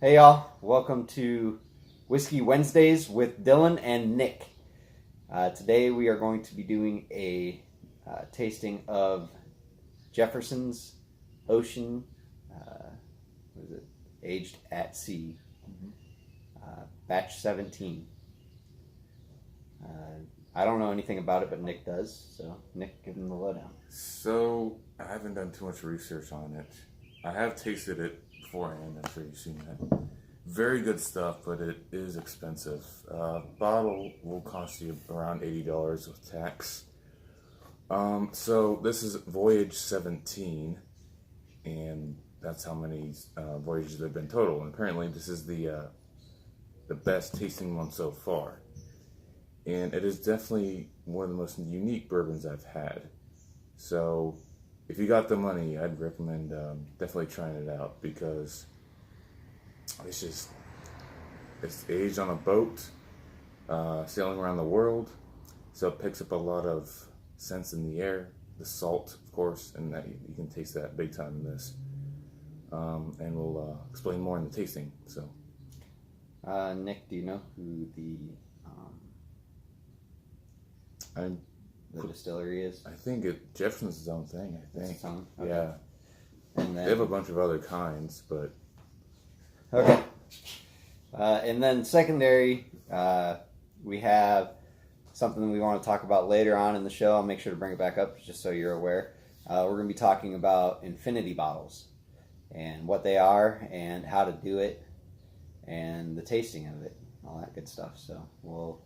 Hey y'all, welcome to Whiskey Wednesdays with Dylan and Nick. Today we are going to be doing a tasting of Jefferson's Ocean, what is it? Aged at Sea, batch 17. I don't know anything about it, but Nick does. So Nick, give him the lowdown. So, I haven't done too much research on it. I have tasted it beforehand, I'm sure you've seen that. Very good stuff, but it is expensive. Bottle will cost you around $80 with tax. So this is Voyage 17, and that's how many voyages there have been total. And apparently this is the best tasting one so far. And it is definitely one of the most unique bourbons I've had. So if you got the money, I'd recommend definitely trying it out, because it's aged on a boat, sailing around the world, so it picks up a lot of scents in the air, the salt, of course, and that you can taste that big time in this. And we'll explain more in the tasting. So, Nick, do you know who the distillery is? I think Jefferson's his own thing. I think. It's its own? Okay. Yeah. And then, They have a bunch of other kinds, but okay. And then secondary, we have something we want to talk about later on in the show. I'll make sure to bring it back up just so you're aware. We're going to be talking about infinity bottles and what they are and how to do it and the tasting of it, all that good stuff. So we'll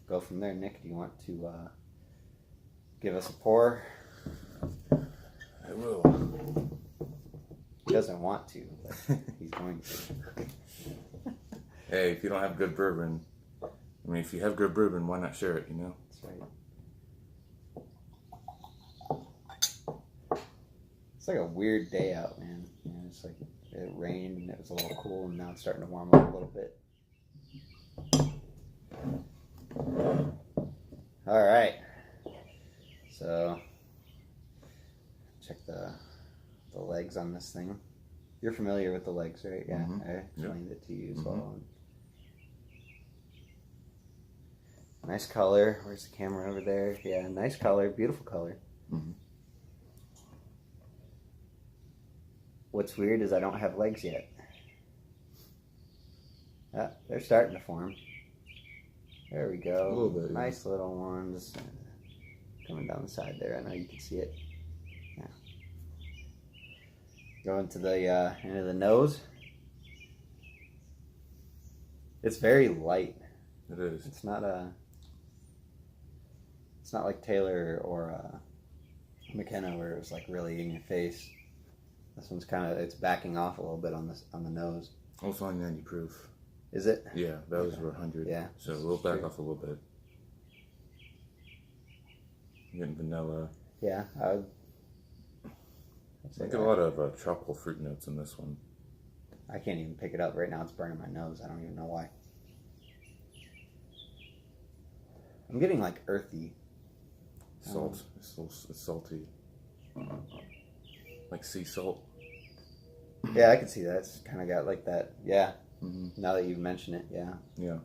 go from there. Nick, do you want to give us a pour? I will. He doesn't want to, but he's going to. Hey, if you don't have good bourbon, if you have good bourbon, why not share it, you know? That's right. It's like a weird day out, man. It's like it rained and it was a little cool, and now it's starting to warm up a little bit. All right. So, check the legs on this thing. You're familiar with the legs, right? Yeah, Mm-hmm. I explained it to you as well. Nice color. Where's the camera over there? Yeah, nice color. Beautiful color. Mm-hmm. What's weird is I don't have legs yet. Ah, they're starting to form. There we go. A little bit, yeah. Nice little ones. Coming down the side there. I know you can see it. Yeah. Go into the nose. It's very light. It is. It's not like Taylor or McKenna, where it was like really in your face. This one's it's backing off a little bit on the nose. Also 90 proof. Is it? Yeah, that was 100. Yeah. So we'll back off a little bit. Getting vanilla. Yeah, I would. I get a lot of tropical fruit notes in this one. I can't even pick it up right now. It's burning my nose. I don't even know why. I'm getting like earthy. Salt. It's salty. Like sea salt. Yeah, I can see that. It's kind of got like that. Yeah. Mm-hmm. Now that you mention it, yeah. Yeah.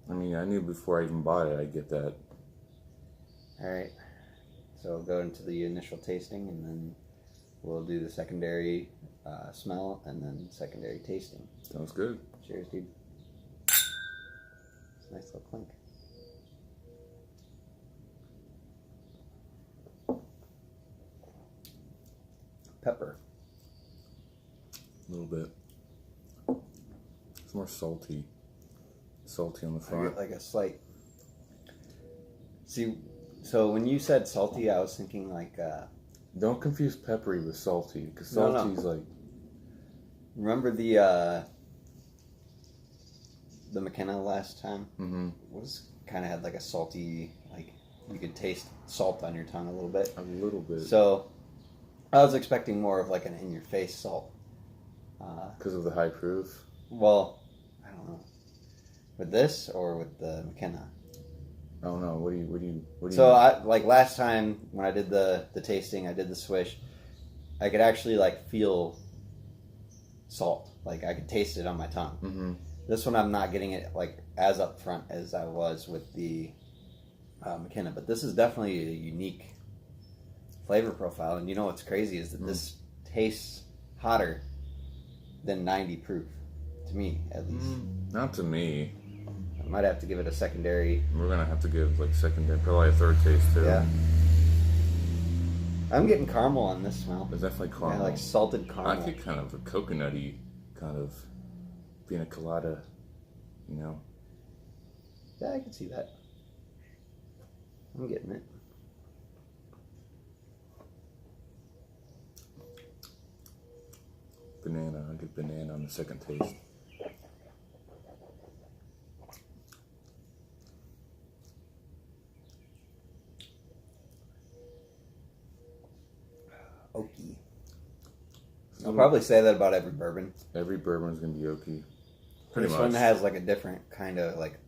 I knew before I even bought it, I'd get that. All right. So we'll go into the initial tasting, and then we'll do the secondary smell, and then secondary tasting. Sounds good. Cheers, dude. It's a nice little clink. Pepper. A little bit. It's more salty. Salty on the I front. get like a slight. See, so when you said salty, I was thinking like. Don't confuse peppery with salty, because No. salty is like. Remember the McKenna last time? Mm-hmm. Was kind of had like a salty, like you could taste salt on your tongue a little bit. A little bit. So I was expecting more of like an in-your-face salt. Because of the high proof. Well, I don't know. With this or with the McKenna? I don't know. What do you? So I like last time when I did the tasting, I did the swish. I could actually like feel salt. Like I could taste it on my tongue. Mm-hmm. This one I'm not getting it like as upfront as I was with the McKenna, but this is definitely a unique flavor profile. And you know what's crazy is that this tastes hotter than 90 proof, to me at least. Not to me. I might have to give it a secondary. We're gonna have to give like secondary, probably a third taste too. Yeah. I'm getting caramel on this smell. It's definitely caramel. Yeah, like salted I caramel. get kind of a coconutty kind of pina colada, you know. Yeah, I can see that. I'm getting it. Banana. I get banana on the second taste. Oaky. I'll probably say that about every bourbon. Every bourbon is gonna be oaky. Pretty This much. one has like a different kind of like.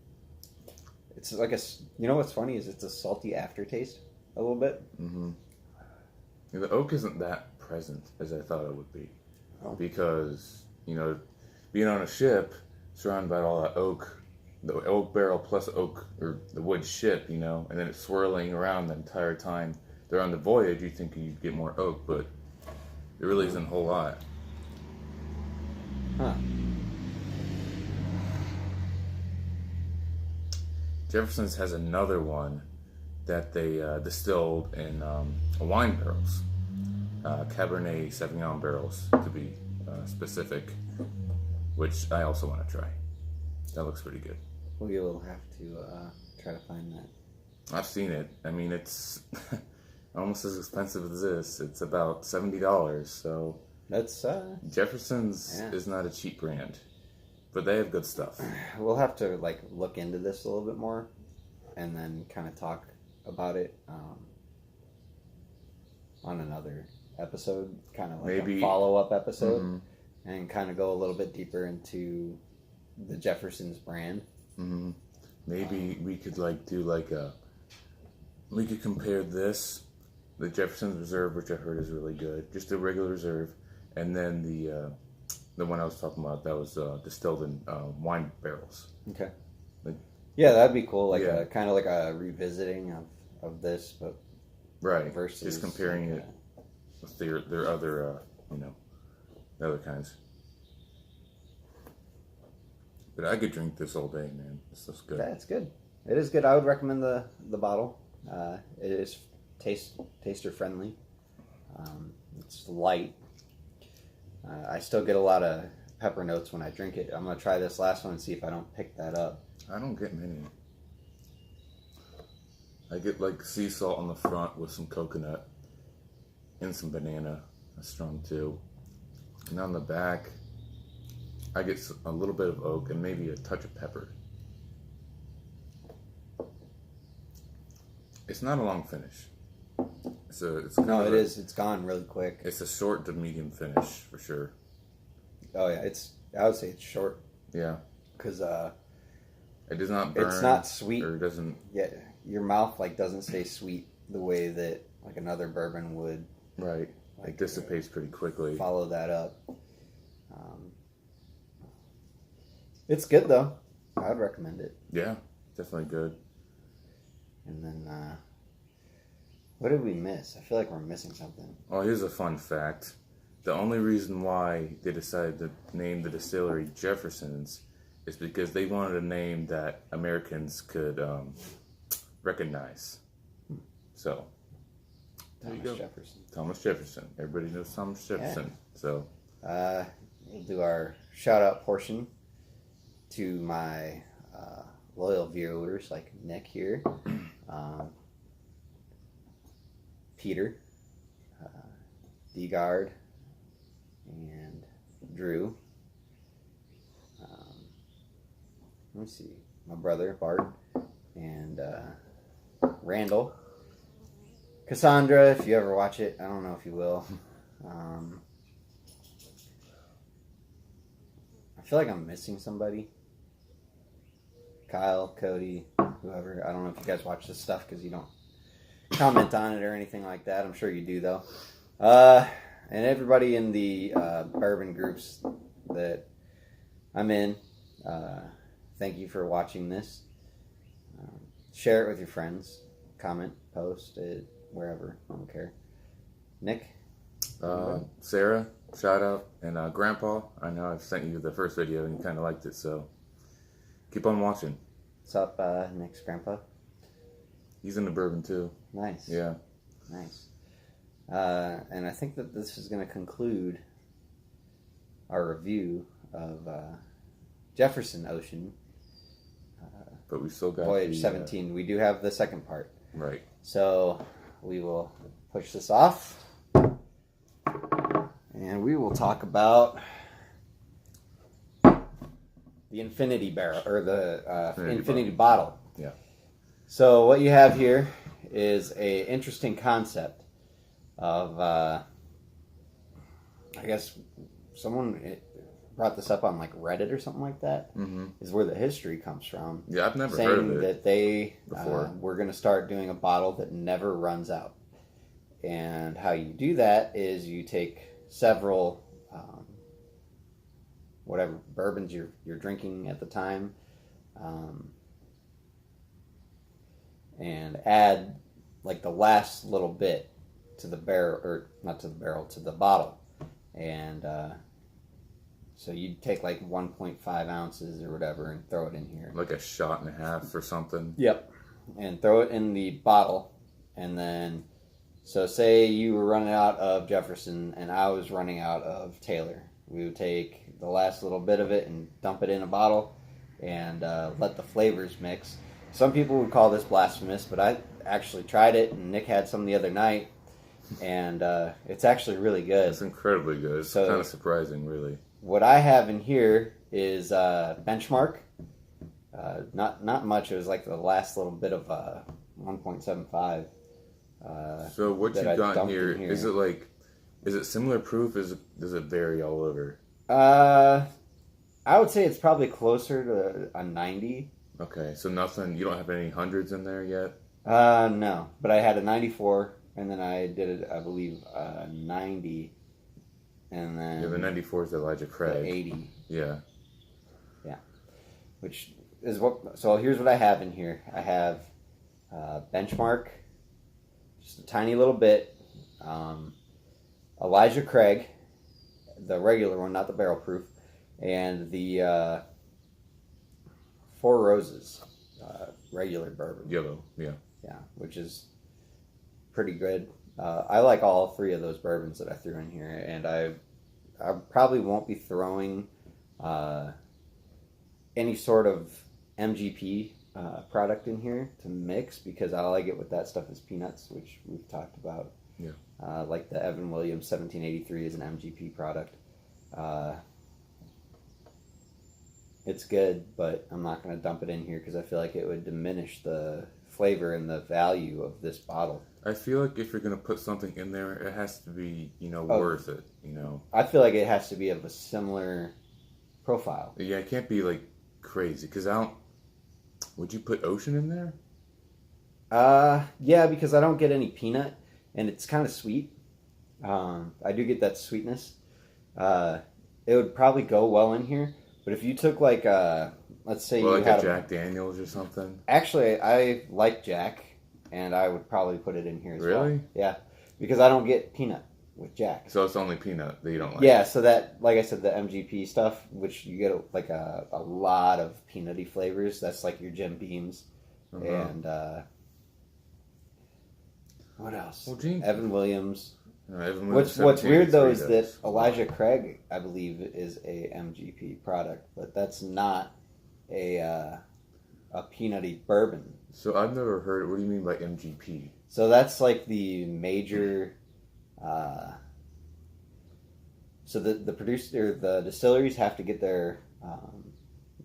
It's like you know what's funny is it's a salty aftertaste a little bit. Mm-hmm. Yeah, the oak isn't that present as I thought it would be, because you know, being on a ship surrounded by all that oak, the oak barrel plus oak or the wood ship, you know, and then it's swirling around the entire time they're on the voyage. You think you'd get more oak, but there really isn't a whole lot. Huh. Jefferson's has another one that they distilled in wine barrels, Cabernet Sauvignon barrels to be specific, which I also want to try. That looks pretty good. We will have to try to find that. I've seen it. I mean, it's almost as expensive as this. It's about $70. So That's Jefferson's yeah. is not a cheap brand, but they have good stuff. We'll have to like look into this a little bit more, and then kind of talk about it on another episode, kind of like Maybe a follow-up episode, Mm-hmm. and kind of go a little bit deeper into the Jefferson's brand. Mm-hmm. Maybe we could like do like we could compare this, the Jefferson's Reserve, which I heard is really good, just a regular reserve, and then the one I was talking about that was distilled in wine barrels. Okay. Like, Yeah, that'd be cool. Like Yeah. a kind of like a revisiting of this, but right. versus Just comparing like, it with their other you know, the other kinds. But I could drink this all day, man. This looks good. Yeah, it's good. It is good. I would recommend the bottle. It is taster friendly. It's light. I still get a lot of pepper notes when I drink it. I'm gonna try this last one and see if I don't pick that up. I don't get many. I get like sea salt on the front with some coconut and some banana. That's strong too. And on the back, I get a little bit of oak and maybe a touch of pepper. It's not a long finish. It's kind No, of it is. It's gone really quick. It's a short to medium finish for sure. Oh yeah, I would say it's short Yeah, because it does not burn. it's not sweet. Or it doesn't. Yeah, your mouth like doesn't stay sweet the way that like another bourbon would. Right. Like, It dissipates pretty quickly. Follow that up. It's good though. I would recommend it. Yeah, definitely good. And then, what did we miss? I feel like we're missing something. Oh, here's a fun fact. The only reason why they decided to name the distillery Jefferson's is because they wanted a name that Americans could recognize. So, there you Thomas go. Jefferson. Thomas Jefferson. Everybody knows Thomas Jefferson. So, We'll do our shout out portion to my loyal viewers like Nick here, Peter, D-Guard, and Drew. Let me see, my brother Bart, and Randall. Cassandra, if you ever watch it, I don't know if you will. I feel like I'm missing somebody. Kyle, Cody, whoever. I don't know if you guys watch this stuff because you don't comment on it or anything like that. I'm sure you do though. And everybody in the bourbon groups that I'm in. Thank you for watching this. Share it with your friends. Comment, post it, wherever. I don't care. Nick? Sarah, shout out. And Grandpa, I know I've sent you the first video and you kind of liked it, so keep on watching. What's up, Nick's grandpa? He's in the bourbon too. Nice. Yeah. Nice. And I think that this is going to conclude our review of Jefferson Ocean. But we still got Voyage 17. We do have the second part. Right. So we will push this off. And we will talk about the infinity barrel, or the infinity bottle. Yeah. So what you have here is a interesting concept of, I guess someone brought this up on like Reddit or something like that. Mm-hmm. Is where the history comes from. Yeah, I've never saying heard of it that they before. Were going to start doing a bottle that never runs out. And how you do that is you take several whatever bourbons you're drinking at the time, and add like the last little bit to the barrel, or not to the barrel, to the bottle. And so you'd take like 1.5 ounces or whatever and throw it in here. Like a shot and a half or something. Yep. And throw it in the bottle. And then, so say you were running out of Jefferson and I was running out of Taylor. We would take the last little bit of it and dump it in a bottle and let the flavors mix. Some people would call this blasphemous, but I actually tried it, and Nick had some the other night, and it's actually really good. It's incredibly good. It's kind of surprising, really. What I have in here is Benchmark. Not much. It was like the last little bit of 1.75. So what you got in here, is it similar proof? Does it vary all over? I would say it's probably closer to a 90. Okay, so nothing. You don't have any hundreds in there yet? No, but I had a 94, and then I did it, I believe, 90, and then the 94 is Elijah Craig. The 80. Yeah. Yeah. Which is what. So here's what I have in here. I have Benchmark, just a tiny little bit. Elijah Craig, the regular one, not the barrel proof, and the Four Roses, regular bourbon. Yellow, yeah. Yeah, which is pretty good. I like all three of those bourbons that I threw in here, and I probably won't be throwing any sort of MGP product in here to mix, because all I get with that stuff is peanuts, which we've talked about. Yeah. Like the Evan Williams 1783 is an MGP product. It's good, but I'm not going to dump it in here because I feel like it would diminish the flavor and the value of this bottle. I feel like if you're going to put something in there, it has to be, worth it, I feel like it has to be of a similar profile. Yeah, it can't be, crazy, because would you put Ocean in there? Yeah, because I don't get any peanut, and it's kind of sweet. I do get that sweetness. It would probably go well in here. But if you took let's say you had a Jack Daniels or something. Actually, I like Jack, and I would probably put it in here as well. Really? Yeah, because I don't get peanut with Jack. So it's only peanut that you don't like. Yeah, so that, like I said, the MGP stuff, which you get a lot of peanutty flavors. That's like your Jim Beams, and what else? Well, Gene, Evan Williams. What's weird though is that Elijah Craig, I believe, is a MGP product, but that's not a peanutty bourbon. So I've never heard. What do you mean by MGP? So that's like the major. So the producer, the distilleries have to get their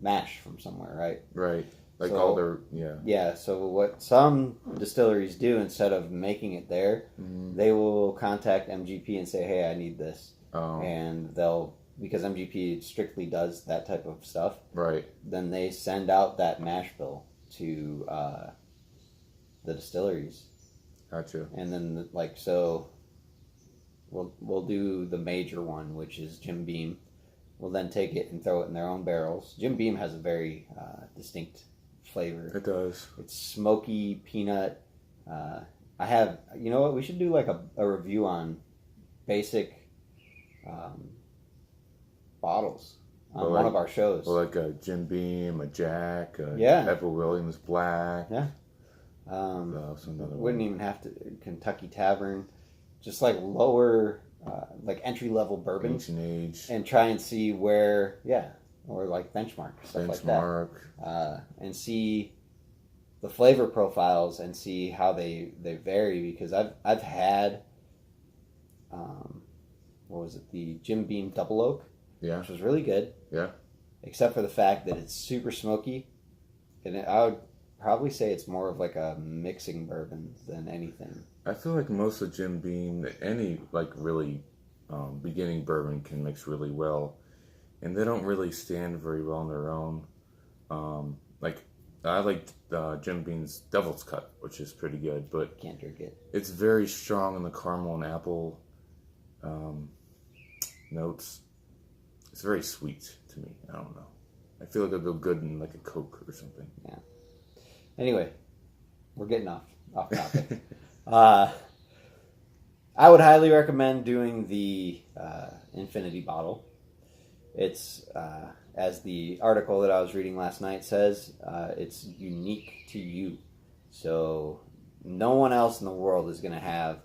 mash from somewhere, right? Right. Like So- all their Yeah, so what some distilleries do, instead of making it there, they will contact MGP and say, hey, I need this. Oh. And they'll, because MGP strictly does that type of stuff, Right. then they send out that mash bill to the distilleries. Gotcha. And then, so we'll do the major one, which is Jim Beam. will then take it and throw it in their own barrels. Jim Beam has a very distinct flavor. It does. It's smoky peanut. I have, you know what? We should do like a review on basic bottles on one of our shows. Well, like a Jim Beam, a Jack, a Yeah. Edward Williams Black. Yeah. Wouldn't even have to Kentucky Tavern, just like lower, like entry level bourbon, Ancient Age, and try and see where, or like benchmark stuff like that, and see the flavor profiles and see how they vary, because I've had, what was it, the Jim Beam Double Oak, which was really good, except for the fact that it's super smoky, and I would probably say it's more of like a mixing bourbon than anything. I feel like most of Jim Beam, any like really beginning bourbon can mix really well, and they don't really stand very well on their own. Like I like Jim Beam's Devil's Cut, which is pretty good, but Can't drink it. It's very strong in the caramel and apple notes. It's very sweet to me. I don't know. I feel like it'll go good in like a Coke or something. Yeah. Anyway, we're getting off topic. I would highly recommend doing the Infinity bottle. It's, as the article that I was reading last night says, it's unique to you. So no one else in the world is going to have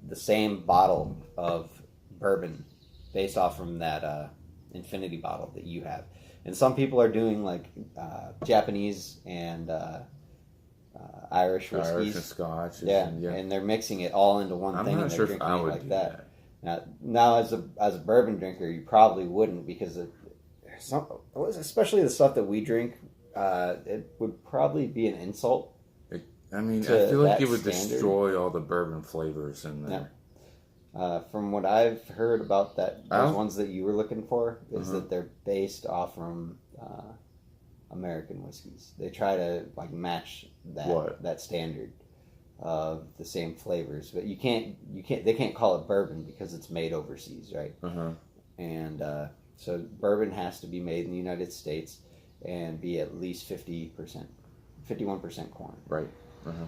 the same bottle of bourbon based off from that Infinity bottle that you have. And some people are doing like Japanese and Irish whiskeys. Irish and Scotch. And they're mixing it all into one thing. I'm not and sure they're if drinking I it would like do that. that. Now, as a bourbon drinker, you probably wouldn't, because especially the stuff that we drink, it would probably be an insult. I feel like it would standard. destroy all the bourbon flavors in there. From what I've heard about those ones that you were looking for, is Uh-huh. that they're based off from American whiskeys. They try to like match that standard of the same flavors, but they can't call it bourbon because it's made overseas, right? Uh-huh. And so bourbon has to be made in the United States and be at least 51% corn. Right. Uh-huh.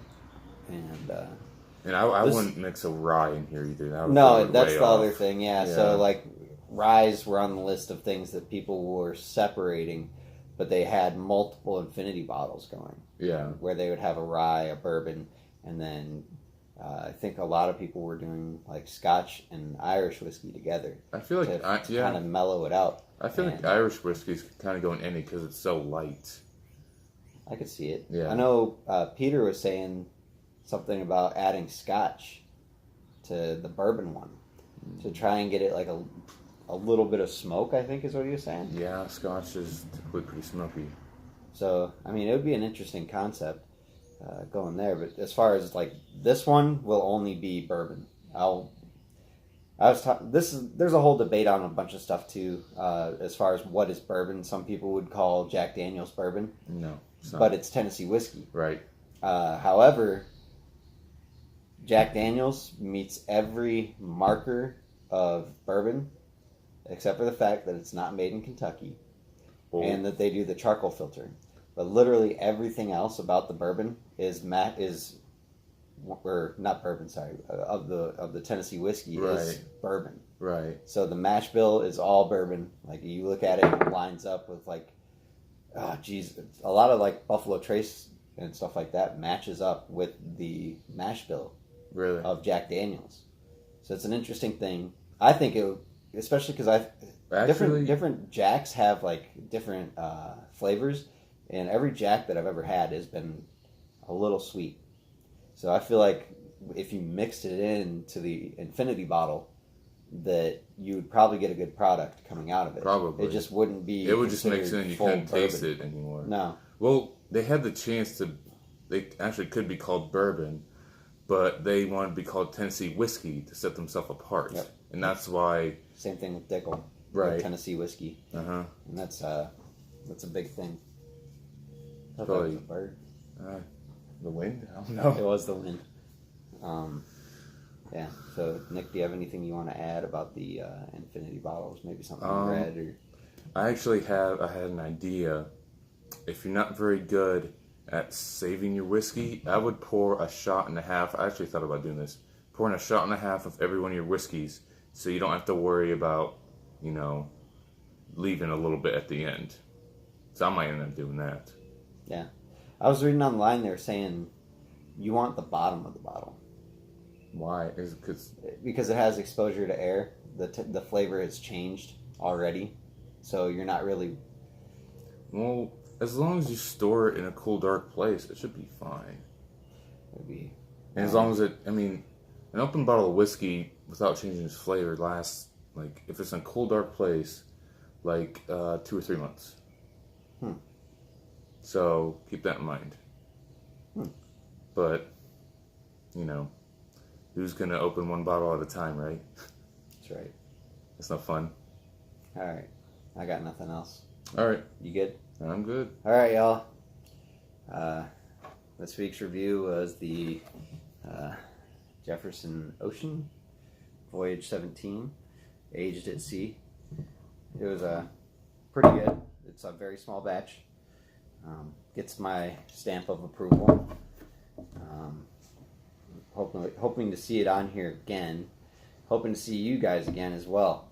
And I wouldn't mix a rye in here either. That's the other thing. Yeah. So like ryes were on the list of things that people were separating, but they had multiple Infinity bottles going. Yeah. Where they would have a rye, a bourbon, and then I think a lot of people were doing like Scotch and Irish whiskey together. I feel like to kind of mellow it out. I feel like Irish whiskey's kind of going any because it's so light. I could see it. Yeah. I know Peter was saying something about adding Scotch to the bourbon one to try and get it like a little bit of smoke, I think is what he was saying. Yeah, Scotch is typically pretty smoky. So, it would be an interesting concept going there. But as far as like this one will only be bourbon. There's a whole debate on a bunch of stuff too, as far as what is bourbon. Some people would call Jack Daniel's bourbon. No, but it's Tennessee whiskey. Right. However, Jack Daniel's meets every marker of bourbon, except for the fact that it's not made in Kentucky, and that they do the charcoal filtering. But literally everything else about the bourbon of the Tennessee whiskey is bourbon. Right. So the mash bill is all bourbon. Like you look at it, it lines up with like, a lot of like Buffalo Trace and stuff like that matches up with the mash bill of Jack Daniel's. So it's an interesting thing. I think it would, especially because different Jacks have like different flavors, and every Jack that I've ever had has been a little sweet. So I feel like if you mixed it into the Infinity bottle, that you would probably get a good product coming out of it. Probably. It just wouldn't be. It would just mix in and you couldn't taste it anymore. No. Well, they had the chance to. They actually could be called bourbon, but they wanted to be called Tennessee whiskey to set themselves apart, and that's why. Same thing with Dickel, right? Tennessee whiskey. And that's a big thing. I thought Probably, it was a bird. The wind? I don't know. It was the wind. Yeah. So, Nick, do you have anything you want to add about the Infinity bottles? Maybe something you read or. I had an idea. If you're not very good at saving your whiskey, I would pour a shot and a half. I actually thought about doing this. Pouring a shot and a half of every one of your whiskeys so you don't have to worry about, leaving a little bit at the end. So I might end up doing that. Yeah. I was reading online, they were saying you want the bottom of the bottle. Why? Because it has exposure to air. The flavor has changed already. So you're not really... Well, as long as you store it in a cool, dark place, it should be fine. Maybe. And as long as an open bottle of whiskey without changing its flavor lasts, if it's in a cool, dark place, 2 or 3 months. So keep that in mind. But, who's going to open one bottle at a time, right? That's right. It's not fun. All right. I got nothing else. All right. You good? I'm good. All right, y'all. This week's review was the Jefferson Ocean, Voyage 17, aged at sea. It was pretty good. It's a very small batch. Gets my stamp of approval. Hoping to see it on here again. Hoping to see you guys again as well.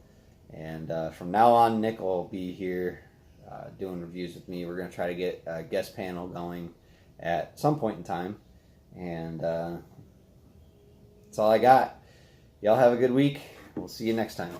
And from now on, Nick will be here doing reviews with me. We're going to try to get a guest panel going at some point in time. And that's all I got. Y'all have a good week. We'll see you next time.